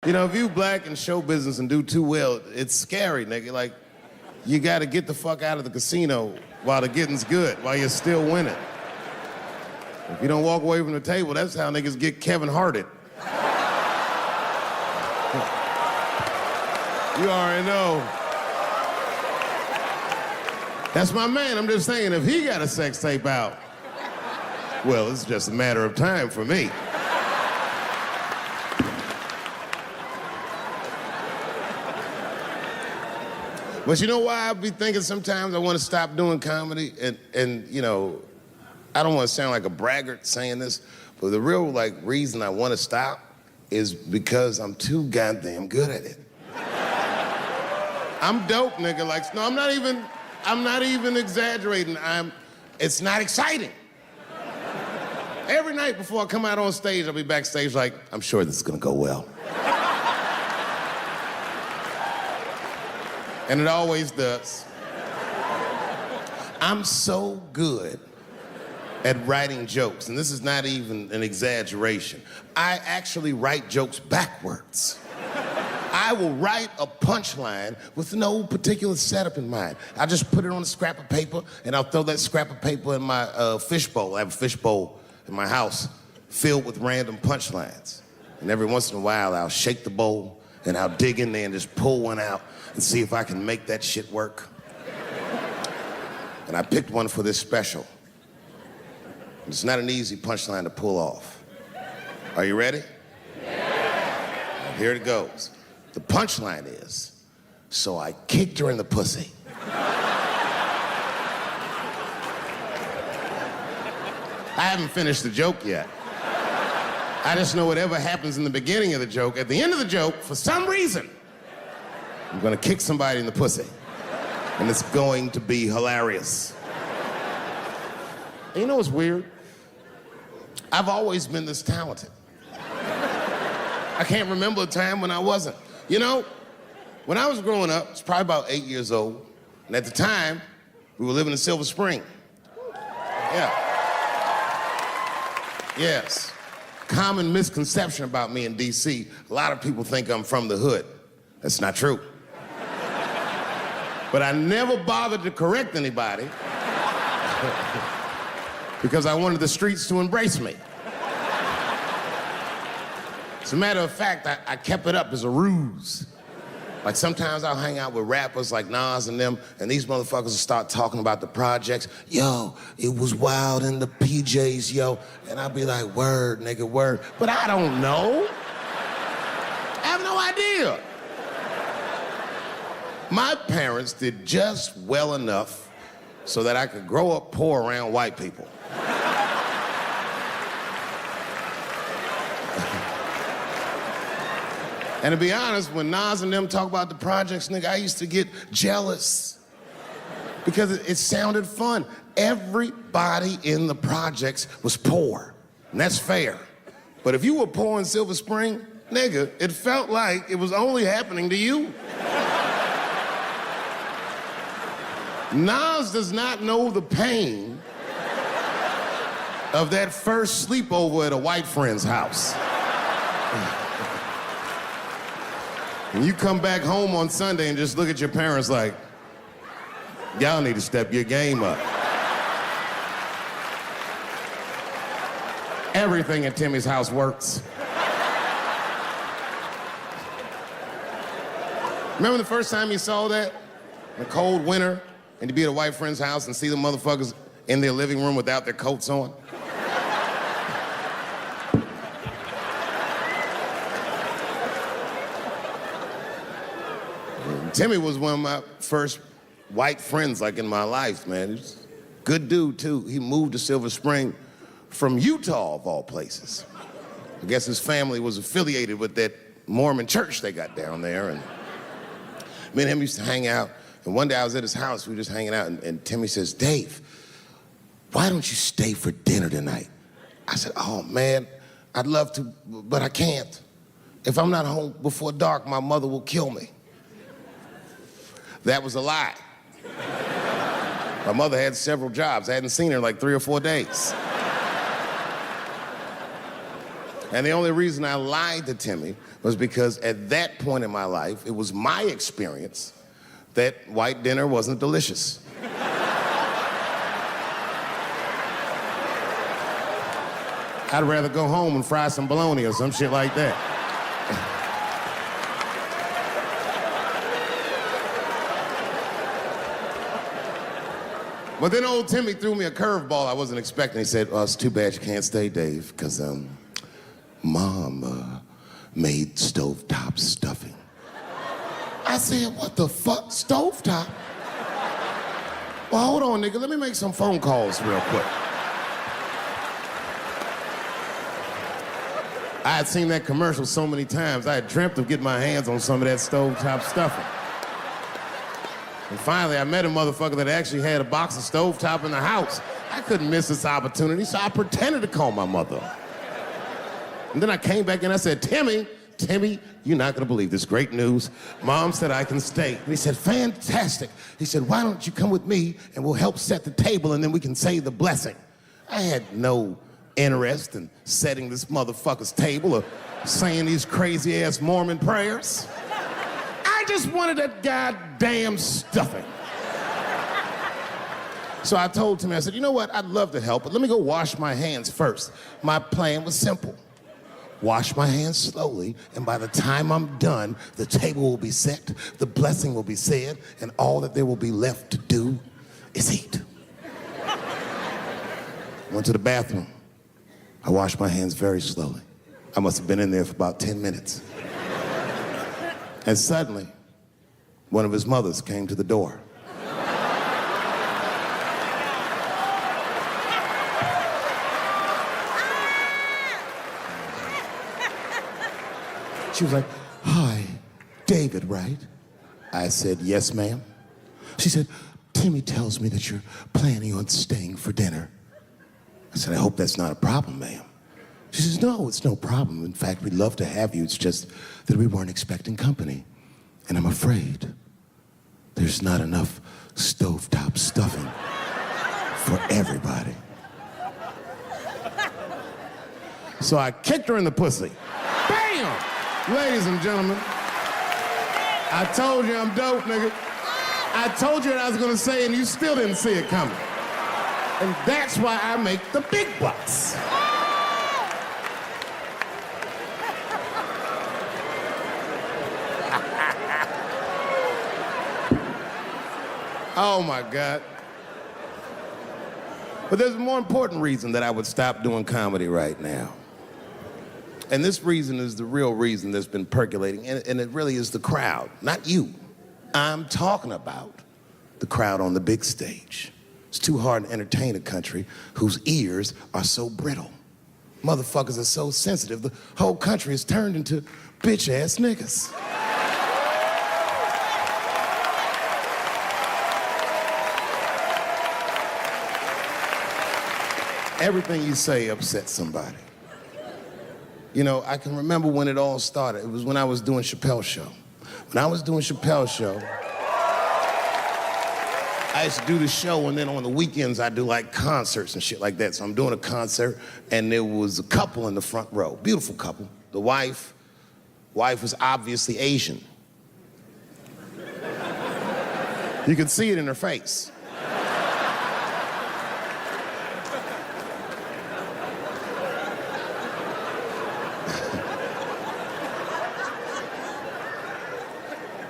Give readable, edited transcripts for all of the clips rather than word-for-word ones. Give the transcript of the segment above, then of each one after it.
You know, if you black in show business and do too well, it's scary, nigga. Like, you gotta get the fuck out of the casino while the getting's good, while you're still winning. If you don't walk away from the table, that's how niggas get Kevin Harted. You already know. That's my man. I'm just saying, if he got a sex tape out, well, it's just a matter of time for me. But you know why I be thinking sometimes I want to stop doing comedy? And you know, I don't want to sound like a braggart saying this, but the real, like, reason I want to stop is because I'm too goddamn good at it. I'm dope, nigga. Like, no, I'm not even exaggerating. It's not exciting. Every night before I come out on stage, I'll be backstage like, I'm sure this is gonna go well. And it always does. I'm so good at writing jokes, and this is not even an exaggeration. I actually write jokes backwards. I will write a punchline with no particular setup in mind. I'll just put it on a scrap of paper, and I'll throw that scrap of paper in my fishbowl. I have a fishbowl in my house filled with random punchlines. And every once in a while, I'll shake the bowl, and I'll dig in there and just pull one out and see if I can make that shit work. And I picked one for this special. It's not an easy punchline to pull off. Are you ready? Yeah. Here it goes. The punchline is, so I kicked her in the pussy. I haven't finished the joke yet. I just know whatever happens in the beginning of the joke, at the end of the joke, for some reason, I'm gonna kick somebody in the pussy. And it's going to be hilarious. And you know what's weird? I've always been this talented. I can't remember a time when I wasn't. You know, when I was growing up, I was probably about 8 years old, and at the time, we were living in Silver Spring. Yeah. Yes. Common misconception about me in D.C., a lot of people think I'm from the hood. That's not true. But I never bothered to correct anybody because I wanted the streets to embrace me. As a matter of fact, I kept it up as a ruse. Like, sometimes I'll hang out with rappers like Nas and them, and these motherfuckers will start talking about the projects. Yo, it was wild in the PJs, yo. And I'll be like, word, nigga, word. But I don't know. I have no idea. My parents did just well enough so that I could grow up poor around white people. And to be honest, when Nas and them talk about the projects, nigga, I used to get jealous because it sounded fun. Everybody in the projects was poor, and that's fair. But if you were poor in Silver Spring, nigga, it felt like it was only happening to you. Nas does not know the pain of that first sleepover at a white friend's house. And you come back home on Sunday and just look at your parents like, y'all need to step your game up. Everything at Timmy's house works. Remember the first time you saw that? In a cold winter, and you'd be at a white friend's house and see the motherfuckers in their living room without their coats on? Timmy was one of my first white friends, like, in my life, man. He's a good dude, too. He moved to Silver Spring from Utah, of all places. I guess his family was affiliated with that Mormon church they got down there, and me and him used to hang out. And one day I was at his house, we were just hanging out, and Timmy says, Dave, why don't you stay for dinner tonight? I said, oh, man, I'd love to, but I can't. If I'm not home before dark, my mother will kill me. That was a lie. My mother had several jobs. I hadn't seen her in like 3 or 4 days. And the only reason I lied to Timmy was because at that point in my life, it was my experience that white dinner wasn't delicious. I'd rather go home and fry some bologna or some shit like that. But then old Timmy threw me a curveball I wasn't expecting. He said, "Oh, it's too bad you can't stay, Dave, because Mom made stovetop stuffing." I said, "What the fuck, stovetop?" Well, hold on, nigga. Let me make some phone calls real quick. I had seen that commercial so many times, I had dreamt of getting my hands on some of that stovetop stuffing. And finally, I met a motherfucker that actually had a box of stovetop in the house. I couldn't miss this opportunity, so I pretended to call my mother. And then I came back and I said, Timmy, you're not gonna believe this great news. Mom said I can stay. And he said, fantastic. He said, why don't you come with me and we'll help set the table and then we can say the blessing. I had no interest in setting this motherfucker's table or saying these crazy ass Mormon prayers. I just wanted that goddamn stuffing. So I told Timmy, I said, you know what, I'd love to help, but let me go wash my hands first. My plan was simple. Wash my hands slowly, and by the time I'm done, the table will be set, the blessing will be said, and all that there will be left to do is eat. Went to the bathroom. I washed my hands very slowly. I must have been in there for about 10 minutes. And suddenly, one of his mothers came to the door. She was like, hi, David, right? I said, yes, ma'am. She said, Timmy tells me that you're planning on staying for dinner. I said, I hope that's not a problem, ma'am. She says, no, it's no problem. In fact, we'd love to have you. It's just that we weren't expecting company. And I'm afraid there's not enough stovetop stuffing for everybody. So I kicked her in the pussy. Bam! Ladies and gentlemen, I told you I'm dope, nigga. I told you what I was gonna say and you still didn't see it coming. And that's why I make the big bucks. Oh my God. But there's a more important reason that I would stop doing comedy right now. And this reason is the real reason that's been percolating, and it really is the crowd, not you. I'm talking about the crowd on the big stage. It's too hard to entertain a country whose ears are so brittle. Motherfuckers are so sensitive, the whole country is turned into bitch-ass niggas. Everything you say upsets somebody. You know, I can remember when it all started. It was when I was doing Chappelle's show. When I was doing Chappelle's show, I used to do the show, and then on the weekends, I do like concerts and shit like that. So I'm doing a concert, and there was a couple in the front row, beautiful couple. The wife was obviously Asian. You could see it in her face.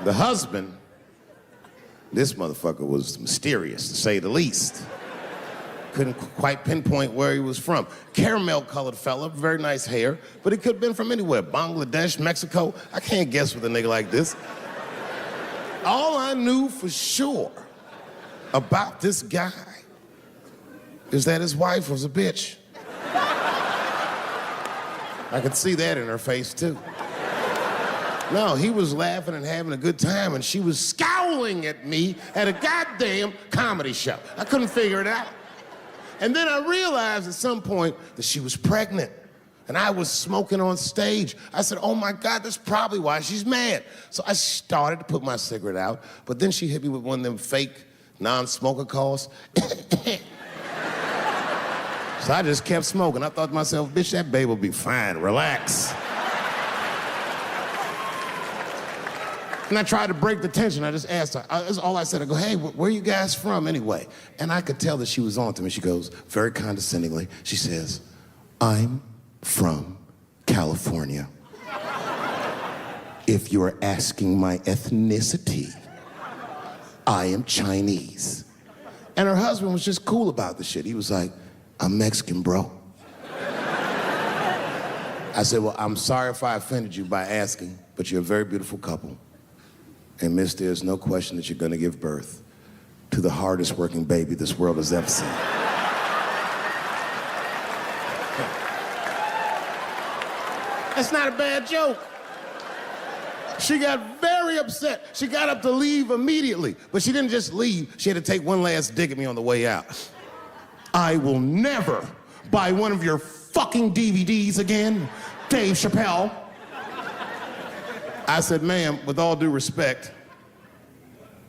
The husband, this motherfucker was mysterious, to say the least. Couldn't quite pinpoint where he was from. Caramel-colored fella, very nice hair, but he could have been from anywhere. Bangladesh, Mexico. I can't guess with a nigga like this. All I knew for sure about this guy is that his wife was a bitch. I could see that in her face, too. No, he was laughing and having a good time, and she was scowling at me at a goddamn comedy show. I couldn't figure it out. And then I realized at some point that she was pregnant, and I was smoking on stage. I said, oh my God, that's probably why she's mad. So I started to put my cigarette out, but then she hit me with one of them fake non-smoker calls. So I just kept smoking. I thought to myself, bitch, that babe will be fine, relax. And I tried to break the tension. I just asked her, that's all I said. I go, hey, where you guys from anyway? And I could tell that she was on to me. She goes, very condescendingly, she says, I'm from California. If you're asking my ethnicity, I am Chinese. And her husband was just cool about the shit. He was like, I'm Mexican, bro. I said, well, I'm sorry if I offended you by asking, but you're a very beautiful couple. And miss, there's no question that you're gonna give birth to the hardest working baby this world has ever seen. That's not a bad joke. She got very upset. She got up to leave immediately, but she didn't just leave. She had to take one last dig at me on the way out. I will never buy one of your fucking DVDs again, Dave Chappelle. I said, ma'am, with all due respect,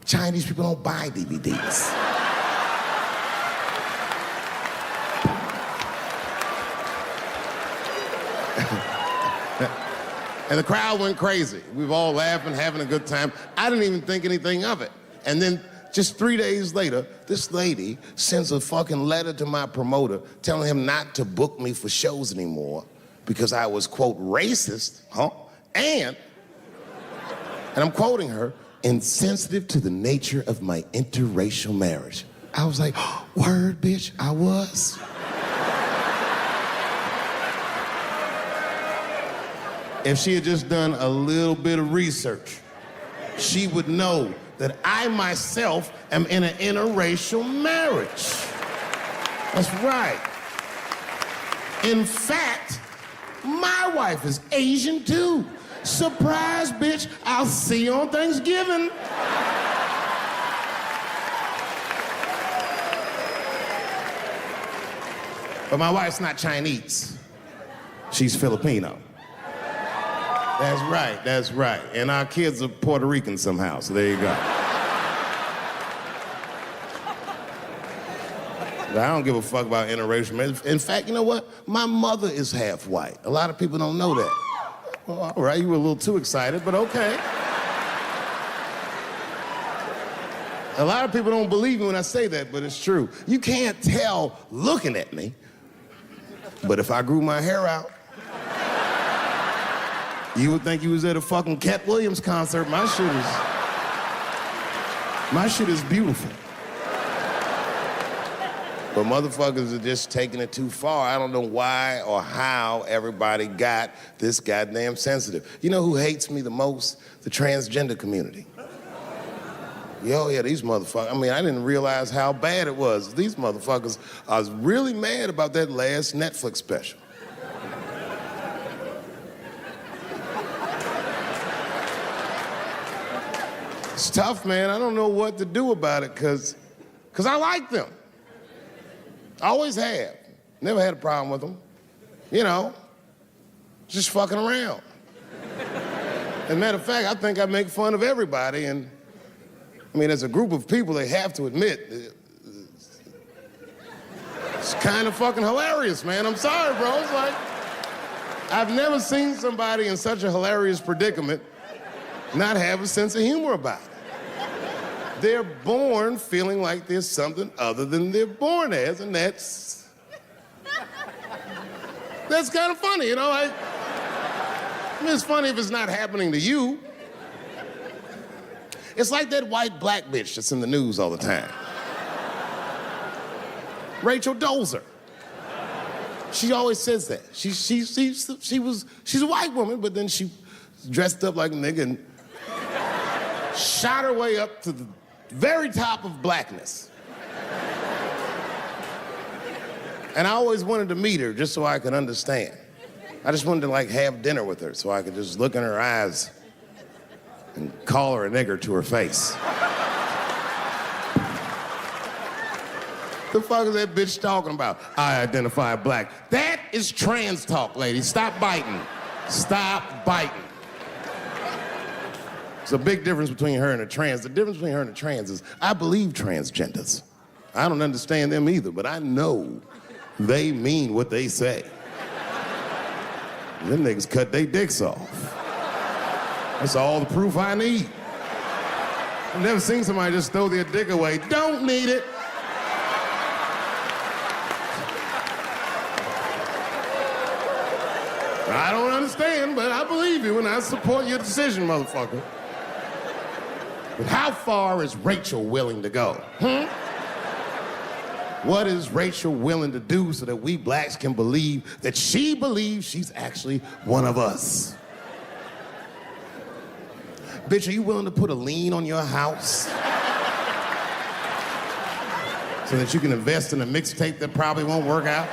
Chinese people don't buy DVDs. And the crowd went crazy. We were all laughing, having a good time. I didn't even think anything of it. And then just 3 days later, this lady sends a fucking letter to my promoter telling him not to book me for shows anymore because I was, quote, racist, and I'm quoting her, insensitive to the nature of my interracial marriage. I was like, word, bitch, I was. If she had just done a little bit of research, she would know that I myself am in an interracial marriage. That's right. In fact, my wife is Asian too. Surprise, bitch, I'll see you on Thanksgiving. But my wife's not Chinese. She's Filipino. That's right. And our kids are Puerto Rican somehow, so there you go. But I don't give a fuck about interracial marriage. In fact, you know what? My mother is half white. A lot of people don't know that. Well, all right, you were a little too excited, but okay. A lot of people don't believe me when I say that, but it's true. You can't tell looking at me, but if I grew my hair out, you would think you was at a fucking Cat Williams concert. My shit is beautiful. But motherfuckers are just taking it too far. I don't know why or how everybody got this goddamn sensitive. You know who hates me the most? The transgender community. Yo, yeah, these motherfuckers. I mean, I didn't realize how bad it was. These motherfuckers are really mad about that last Netflix special. It's tough, man. I don't know what to do about it, cause I like them. I always have. Never had a problem with them. You know, just fucking around. As a matter of fact, I think I make fun of everybody, and I mean, as a group of people, they have to admit, it's kind of fucking hilarious, man. I'm sorry, bro. It's like, I've never seen somebody in such a hilarious predicament not have a sense of humor about it. They're born feeling like there's something other than they're born as, and that's kind of funny, you know? I mean, it's funny if it's not happening to you. It's like that white black bitch that's in the news all the time. Rachel Dolezal. She always says that. She's a white woman, but then she dressed up like a nigga and shot her way up to the very top of blackness. And I always wanted to meet her just so I could understand. I just wanted to like have dinner with her so I could just look in her eyes and call her a nigger to her face. The fuck is that bitch talking about? I identify black. That is trans talk, ladies. Stop biting. Stop biting. There's a big difference between her and a trans. The difference between her and a trans is I believe transgenders. I don't understand them either, but I know They mean what they say. Them niggas cut their dicks off. That's all the proof I need. I've never seen somebody just throw their dick away. Don't need it. I don't understand, but I believe you and I support your decision, motherfucker. But how far is Rachel willing to go? What is Rachel willing to do so that we blacks can believe that she believes she's actually one of us? Bitch, are you willing to put a lien on your house so that you can invest in a mixtape that probably won't work out?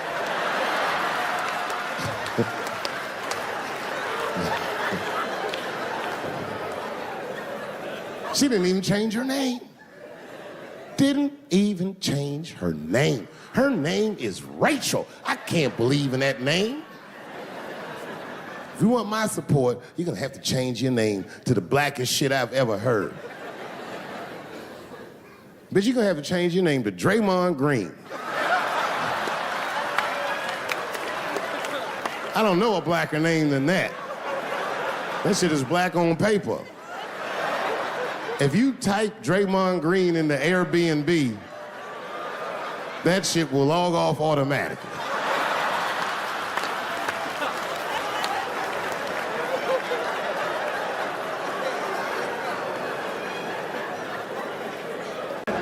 She didn't even change her name. Didn't even change her name. Her name is Rachel. I can't believe in that name. If you want my support, you're gonna have to change your name to the blackest shit I've ever heard. Bitch, you're gonna have to change your name to Draymond Green. I don't know a blacker name than that. That shit is black on paper. If you type Draymond Green into Airbnb, that shit will log off automatically.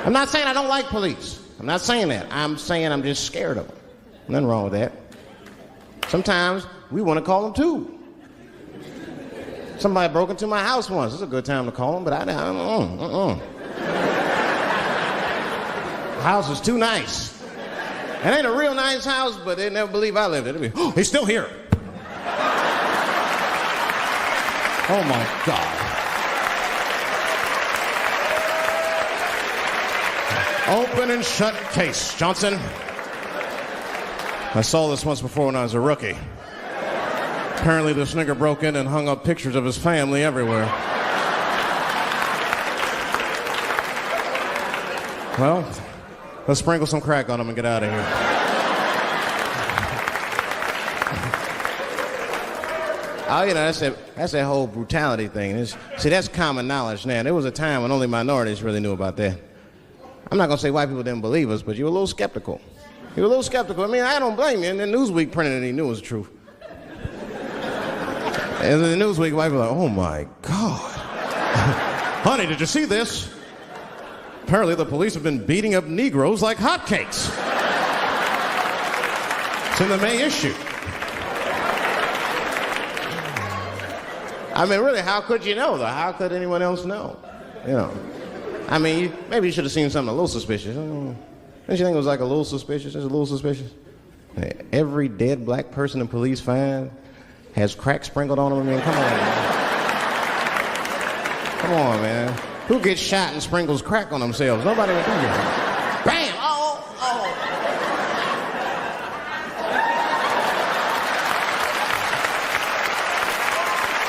I'm not saying I don't like police. I'm not saying that. I'm saying I'm just scared of them. Nothing wrong with that. Sometimes we want to call them too. Somebody broke into my house once. It's a good time to call them, but I don't. The house is too nice. It ain't a real nice house, but they never believe I lived it. Oh, he's still here. Oh my God. Open and shut case, Johnson. I saw this once before when I was a rookie. Apparently this nigger broke in and hung up pictures of his family everywhere. Well, let's sprinkle some crack on him and get out of here. Oh, you know, that's that whole brutality thing. See, that's common knowledge now. There was a time when only minorities really knew about that. I'm not gonna say white people didn't believe us, but you were a little skeptical. You were a little skeptical. I mean, I don't blame you. And then Newsweek printed it, he knew it was the truth. And then the Newsweek wife was like, oh my God. Honey, did you see this? Apparently the police have been beating up Negroes like hotcakes. It's in the May issue. I mean, really, how could you know, though? How could anyone else know? You know. I mean, maybe you should have seen something a little suspicious. Don't you think it was like a little suspicious? Just a little suspicious? Every dead black person the police find has crack sprinkled on them. I mean, come on, man. Come on, man. Who gets shot and sprinkles crack on themselves? Nobody would do that. Bam! Oh, oh.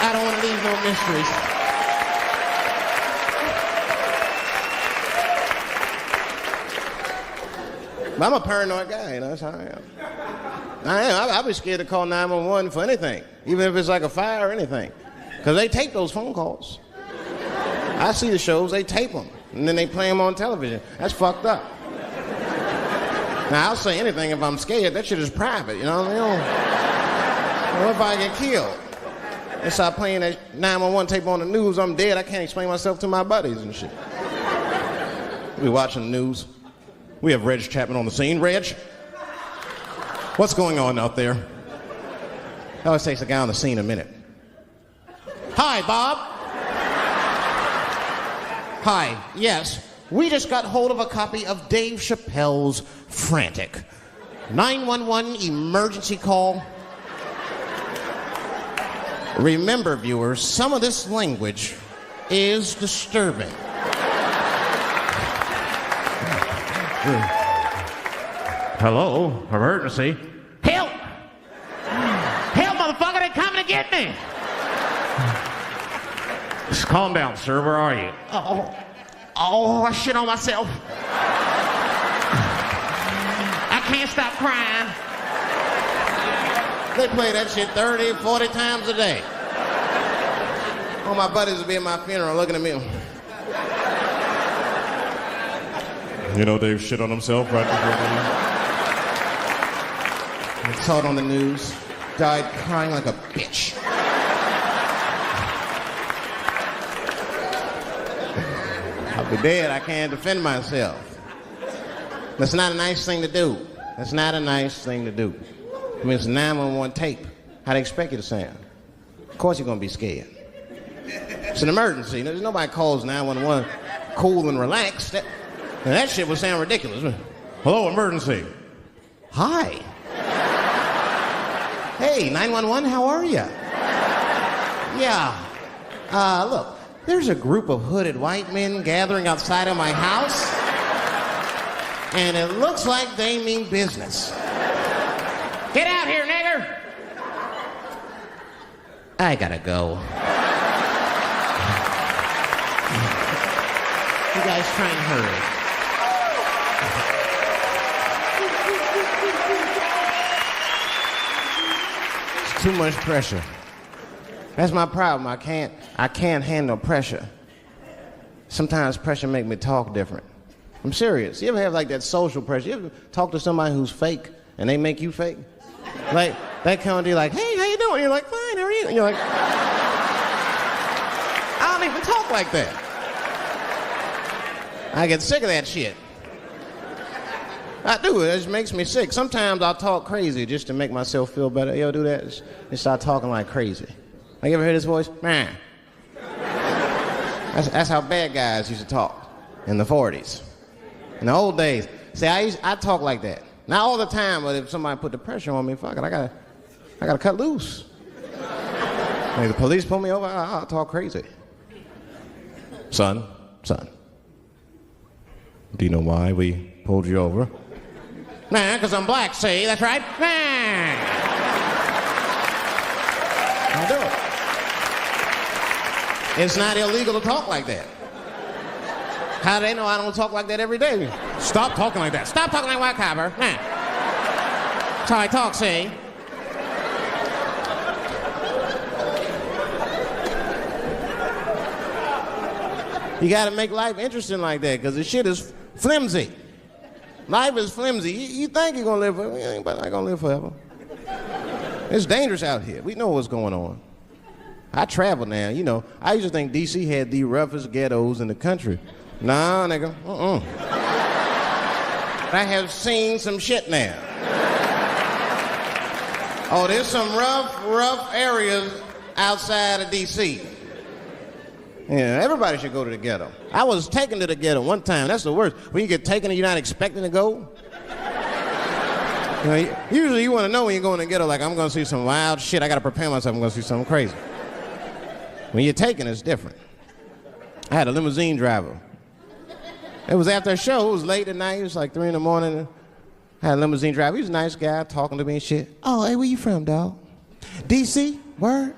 I don't want to leave no mysteries. I'm a paranoid guy, you know, that's how I am. I'll be scared to call 911 for anything, even if it's like a fire or anything. Because they tape those phone calls. I see the shows, they tape them, and then they play them on television. That's fucked up. Now, I'll say anything if I'm scared. That shit is private, you know what I mean? What if I get killed? They start playing that 911 tape on the news, I'm dead, I can't explain myself to my buddies and shit. We watching the news. We have Reg Chapman on the scene. Reg, what's going on out there? It always takes a guy on the scene a minute. Hi, Bob. Hi, yes. We just got hold of a copy of Dave Chappelle's Frantic. 911 emergency call. Remember, viewers, some of this language is disturbing. Hello, emergency. Help! Help, motherfucker, they're coming to get me! Just calm down, sir. Where are you? I shit on myself. I can't stop crying. They play that shit 30, 40 times a day. All my buddies will be at my funeral looking at me. You know, Dave shit on himself right before I saw it on the news. Died crying like a bitch. I'll be dead. I can't defend myself. That's not a nice thing to do. That's not a nice thing to do. I mean, it's a 911 tape. How they expect you to sound? Of course you're gonna be scared. It's an emergency. There's nobody calls 911 cool and relaxed. That shit would sound ridiculous. Hello, emergency. Hi. Hey, 911, how are you? Yeah. Look, there's a group of hooded white men gathering outside of my house, and it looks like they mean business. Get out here, nigger. I gotta go. You guys try and hurry. It's too much pressure. That's my problem. I can't handle pressure. Sometimes pressure make me talk different. I'm serious. You ever have like that social pressure? You ever talk to somebody who's fake and they make you fake? Like, that kind of deal, like, hey, how you doing? You're like, fine, how are you? And you're like, I don't even talk like that. I get sick of that shit. I do. It just makes me sick. Sometimes I'll talk crazy just to make myself feel better. You ever do that? Just start talking like crazy. Like, you ever hear this voice? Man. That's how bad guys used to talk in the 40s. In the old days. See, I talk like that. Not all the time, but if somebody put the pressure on me, fuck it, I gotta cut loose. Like the police pull me over, I'll talk crazy. Son. Do you know why we pulled you over? Nah, because I'm black, see? That's right. Nah. I'll do it. It's not illegal to talk like that. How do they know I don't talk like that every day? Stop talking like that. Stop talking like white copper. Nah. That's how I talk, see? You gotta make life interesting like that, because the shit is flimsy. Life is flimsy. You think you're gonna live forever, you ain't not gonna live forever. It's dangerous out here. We know what's going on. I travel now, you know. I used to think D.C. had the roughest ghettos in the country. Nah, nigga, I have seen some shit now. Oh, there's some rough areas outside of D.C. Yeah, everybody should go to the ghetto. I was taken to the ghetto one time. That's the worst. When you get taken and you're not expecting to go. You know, usually you want to know when you're going to the ghetto, like, I'm going to see some wild shit. I got to prepare myself. I'm going to see something crazy. When you're taken, it's different. I had a limousine driver. It was after a show. It was late at night. It was like 3 in the morning. I had a limousine driver. He was a nice guy talking to me and shit. Oh, hey, where you from, dog? D.C.? Word?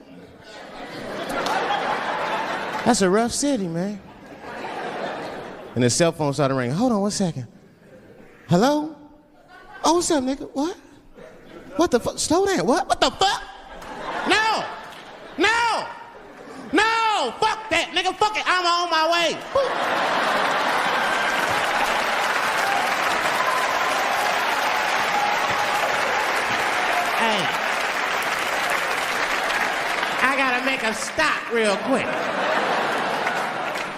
That's a rough city, man. And his cell phone started ringing. Hold on 1 second. Hello? Oh, what's up, nigga? What? What the fuck? Slow down. What? What the fuck? No! Fuck that, nigga. Fuck it. I'm on my way. Hey. I gotta make a stop real quick.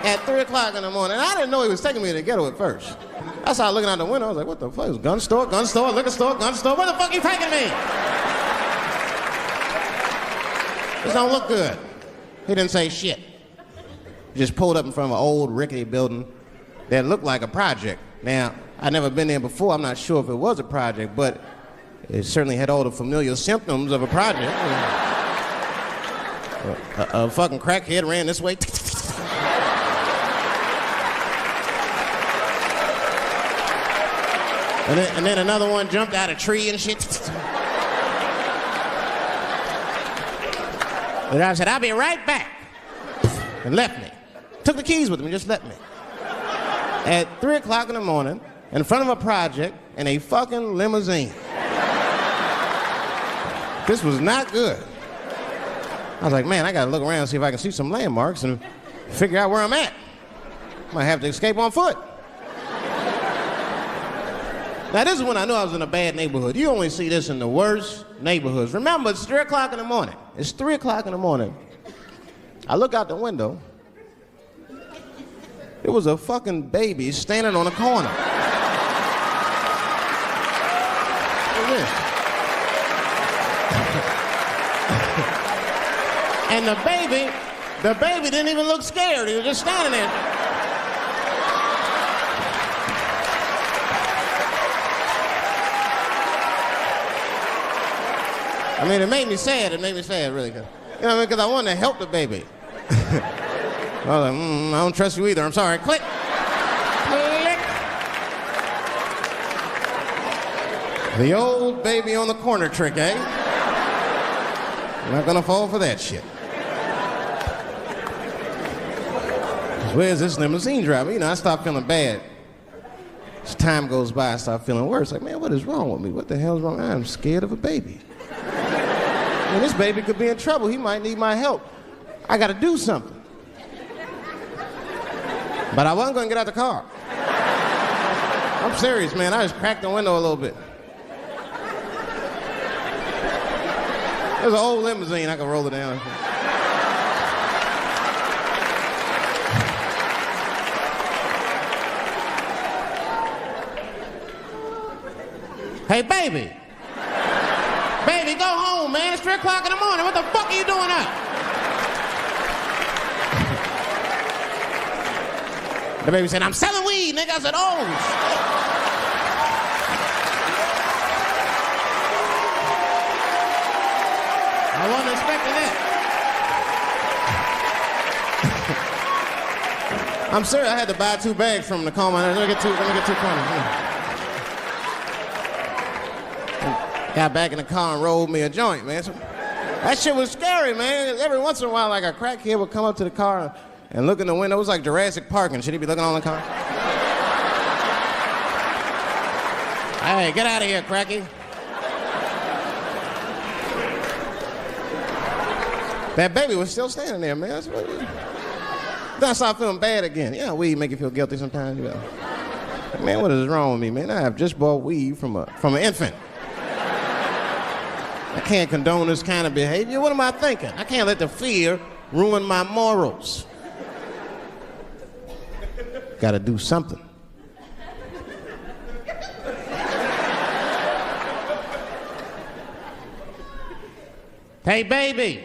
At 3 o'clock in the morning. I didn't know he was taking me to the ghetto at first. I started looking out the window. I was like, what the fuck? It's gun store, liquor store, gun store. Where the fuck you taking me? This don't look good. He didn't say shit. He just pulled up in front of an old rickety building that looked like a project. Now, I'd never been there before. I'm not sure if it was a project, but it certainly had all the familiar symptoms of a project. A fucking crackhead ran this way. And then another one jumped out a tree and shit. The driver said, I'll be right back. And left me. Took the keys with him and just left me. At 3 o'clock in the morning, in front of a project in a fucking limousine. This was not good. I was like, man, I gotta look around and see if I can see some landmarks and figure out where I'm at. Might have to escape on foot. Now, this is when I knew I was in a bad neighborhood. You only see this in the worst neighborhoods. Remember, it's 3 o'clock in the morning. It's 3 o'clock in the morning. I look out the window. It was a fucking baby standing on a corner. Look at this. And the baby didn't even look scared. He was just standing there. I mean, it made me sad. It made me sad, really. You know what I mean? Because I wanted to help the baby. I was like, I don't trust you either. I'm sorry. Click. Click. The old baby on the corner trick, eh? I'm not gonna fall for that shit. Where's this limousine driver? You know, I stopped feeling bad. As time goes by, I start feeling worse. Like, man, what is wrong with me? What the hell's wrong? I'm scared of a baby. And this baby could be in trouble. He might need my help. I gotta do something. But I wasn't gonna get out the car. I'm serious, man. I just cracked the window a little bit. There's an old limousine. I could roll it down. Hey, baby. Baby, go home, man. It's 3 o'clock in the morning. What the fuck are you doing up? The baby said, I'm selling weed, nigga. I said, oh, shit. I wasn't expecting that. I'm serious. I had to buy 2 bags from him to calm my nerves. Let me get 2 corners. Got back in the car and rolled me a joint, man. So, that shit was scary, man. Every once in a while, like a crackhead would come up to the car and look in the window. It was like Jurassic Park, and should he be looking on the car? Hey, get out of here, cracky. That baby was still standing there, man. Then I started feeling bad again. Yeah, weed make you feel guilty sometimes. You know. Man, what is wrong with me, man? I have just bought weed from an infant. I can't condone this kind of behavior. What am I thinking? I can't let the fear ruin my morals. Gotta do something. Hey, baby.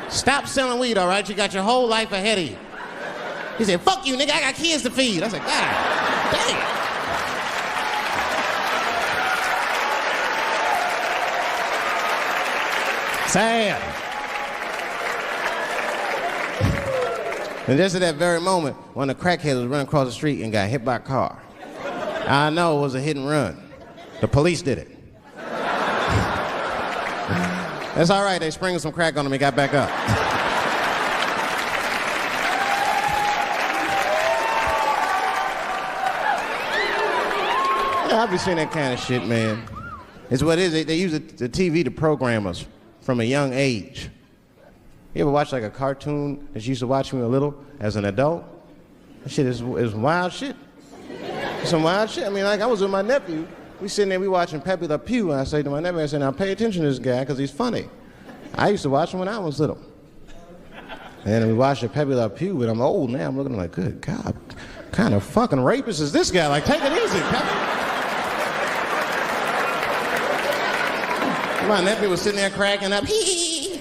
Stop selling weed, all right? You got your whole life ahead of you. He said, fuck you, nigga. I got kids to feed. I said, God damn. Sad. And just at that very moment, one of the crackheads was running across the street and got hit by a car. I know it was a hit and run. The police did it. That's all right. They sprinkled some crack on him and got back up. Yeah, I'll be seeing that kind of shit, man. It's what it is. They use the TV to program us from a young age. You ever watch like a cartoon that you used to watch when you were little as an adult? That shit is wild shit. Some wild shit. I mean, like I was with my nephew. We sitting there, we watching Pepe Le Pew, and I say to my nephew, I say, now pay attention to this guy because he's funny. I used to watch him when I was little. And we watched the Pepe Le Pew, but I'm old now. I'm looking like, good God, what kind of fucking rapist is this guy? Like, take it easy, Pepe. My nephew was sitting there cracking up. Hee.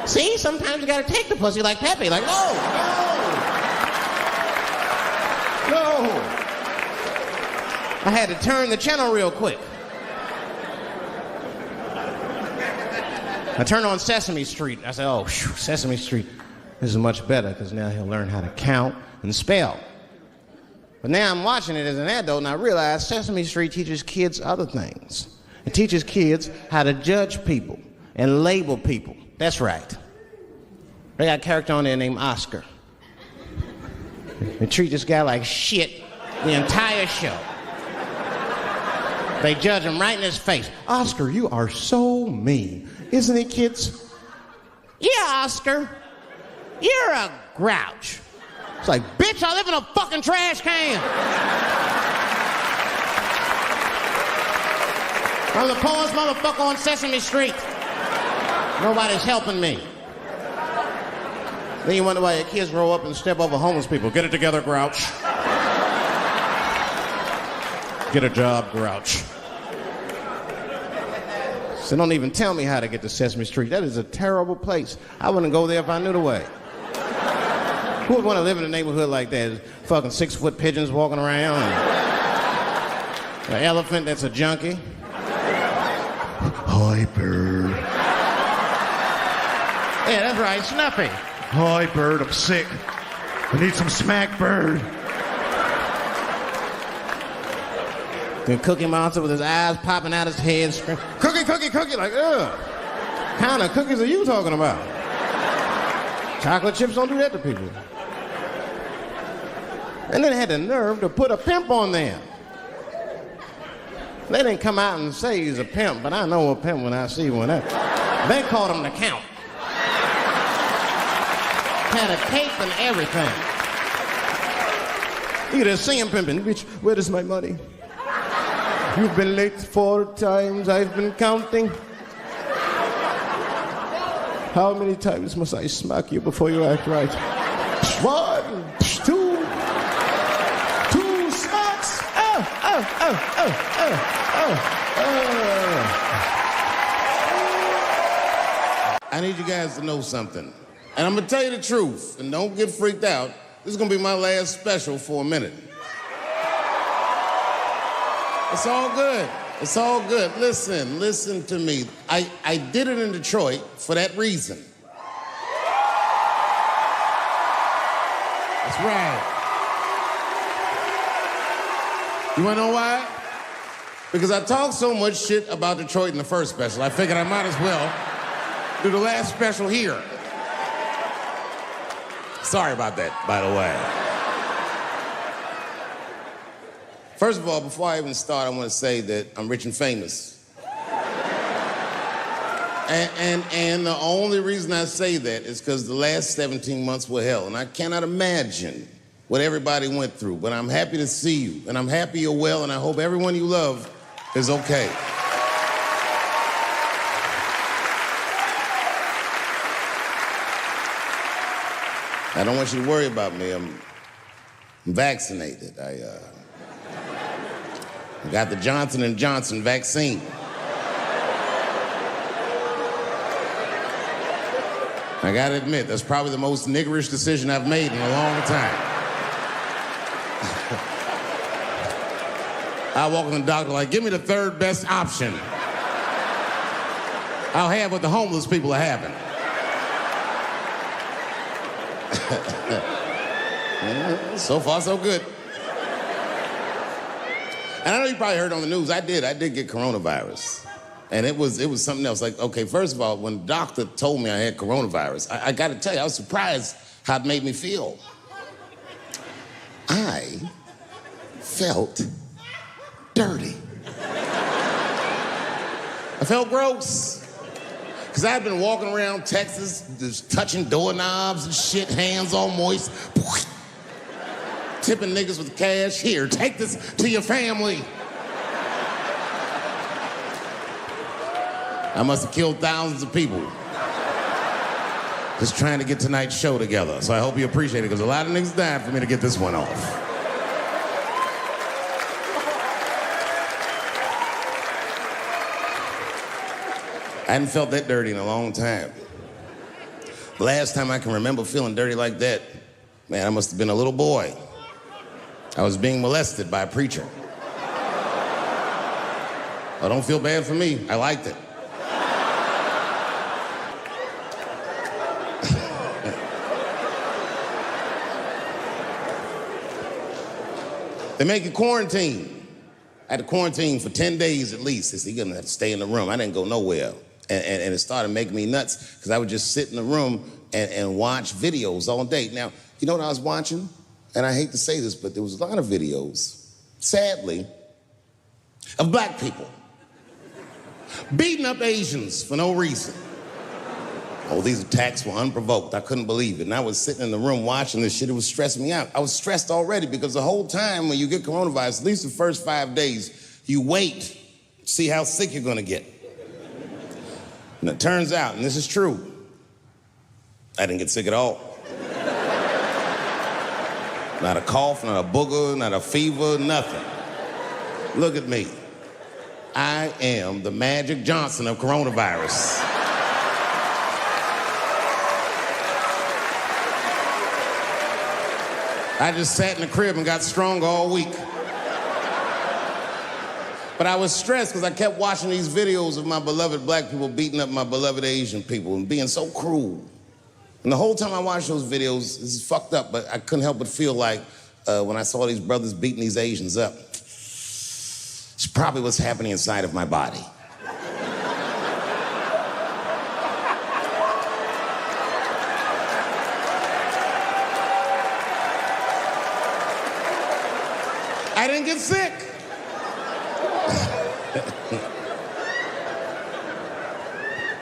See, sometimes you gotta take the pussy like Pepe. Like, no. I had to turn the channel real quick. I turned on Sesame Street. I said, oh, Sesame Street. This is much better because now he'll learn how to count and spell. But now I'm watching it as an adult and I realize Sesame Street teaches kids other things. It teaches kids how to judge people and label people. That's right. They got a character on there named Oscar. They treat this guy like shit. The entire show. They judge him right in his face. Oscar, you are so mean. Isn't it, kids? Yeah, Oscar. You're a grouch. It's like, bitch, I live in a fucking trash can. I'm the poorest motherfucker on Sesame Street. Nobody's helping me. Then you wonder why your kids grow up and step over homeless people. Get it together, grouch. Get a job, grouch. So don't even tell me how to get to Sesame Street. That is a terrible place. I wouldn't go there if I knew the way. Who would want to live in a neighborhood like that? Fucking 6-foot pigeons walking around. And an elephant that's a junkie. Hi, bird. Yeah, that's right, Snuffy. Hi, bird. I'm sick. I need some smack, bird. The Cookie Monster with his eyes popping out his head, screaming, cookie, cookie, cookie, like, ugh. What kind of cookies are you talking about? Chocolate chips don't do that to people. And then they had the nerve to put a pimp on there. They didn't come out and say he's a pimp, but I know a pimp when I see one. They called him the Count. Had a cape and everything. You could just see him pimping. Bitch, where is my money? You've been late 4 times, I've been counting. How many times must I smack you before you act right? 1, 2 smacks. I need you guys to know something. And I'm gonna tell you the truth, and don't get freaked out. This is gonna be my last special for a minute. It's all good. It's all good. Listen to me. I did it in Detroit for that reason. That's right. You wanna know why? Because I talked so much shit about Detroit in the first special, I figured I might as well do the last special here. Sorry about that, by the way. First of all, before I even start, I want to say that I'm rich and famous. And the only reason I say that is because the last 17 months were hell, and I cannot imagine what everybody went through, but I'm happy to see you, and I'm happy you're well, and I hope everyone you love is okay. I don't want you to worry about me. I'm vaccinated. I got the Johnson & Johnson vaccine. I gotta admit, that's probably the most niggerish decision I've made in a long time. I walk in the doctor like, give me the third best option. I'll have what the homeless people are having. So far, so good. And I know you probably heard on the news, I did get coronavirus. And it was something else. Like, okay, first of all, when the doctor told me I had coronavirus, I gotta tell you, I was surprised how it made me feel. I felt dirty. I felt gross. Because I'd been walking around Texas, just touching doorknobs and shit, hands all moist. Tipping niggas with cash. Here, take this to your family. I must have killed thousands of people just trying to get tonight's show together. So I hope you appreciate it, because a lot of niggas died for me to get this one off. I hadn't felt that dirty in a long time. The last time I can remember feeling dirty like that, man, I must have been a little boy. I was being molested by a preacher. Oh, don't feel bad for me. I liked it. They make you quarantine. I had to quarantine for 10 days at least. They said, you're gonna have to stay in the room. I didn't go nowhere. And it started making me nuts, because I would just sit in the room and watch videos all day. Now, you know what I was watching? And I hate to say this, but there was a lot of videos sadly, of black people beating up Asians for no reason. Oh, these attacks were unprovoked. I couldn't believe it. And I was sitting in the room watching this shit. It was stressing me out. I was stressed already because the whole time when you get coronavirus, at least the first 5 days, you wait, see how sick you're gonna get. And it turns out, and this is true, I didn't get sick at all. Not a cough, not a booger, not a fever, nothing. Look at me. I am the Magic Johnson of coronavirus. I just sat in the crib and got stronger all week. But I was stressed because I kept watching these videos of my beloved black people beating up my beloved Asian people and being so cruel. And the whole time I watched those videos, this is fucked up, but I couldn't help but feel like when I saw these brothers beating these Asians up, it's probably what's happening inside of my body. I didn't get sick.